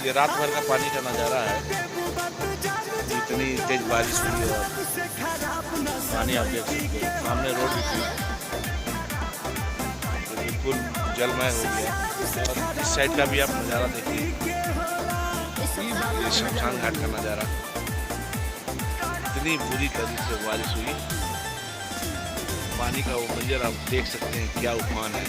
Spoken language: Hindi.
ये रात भर का पानी का नज़ारा है। इतनी तेज बारिश हुई और पानी आप देख सकते हो, सामने रोड भी थी तो बिल्कुल जलमय हो गया। और इस साइड का भी आप नज़ारा देखिए, ये शमशान घाट का नज़ारा। इतनी बुरी तरीके से बारिश हुई, पानी का वो मंजर आप देख सकते हैं, क्या उफान है।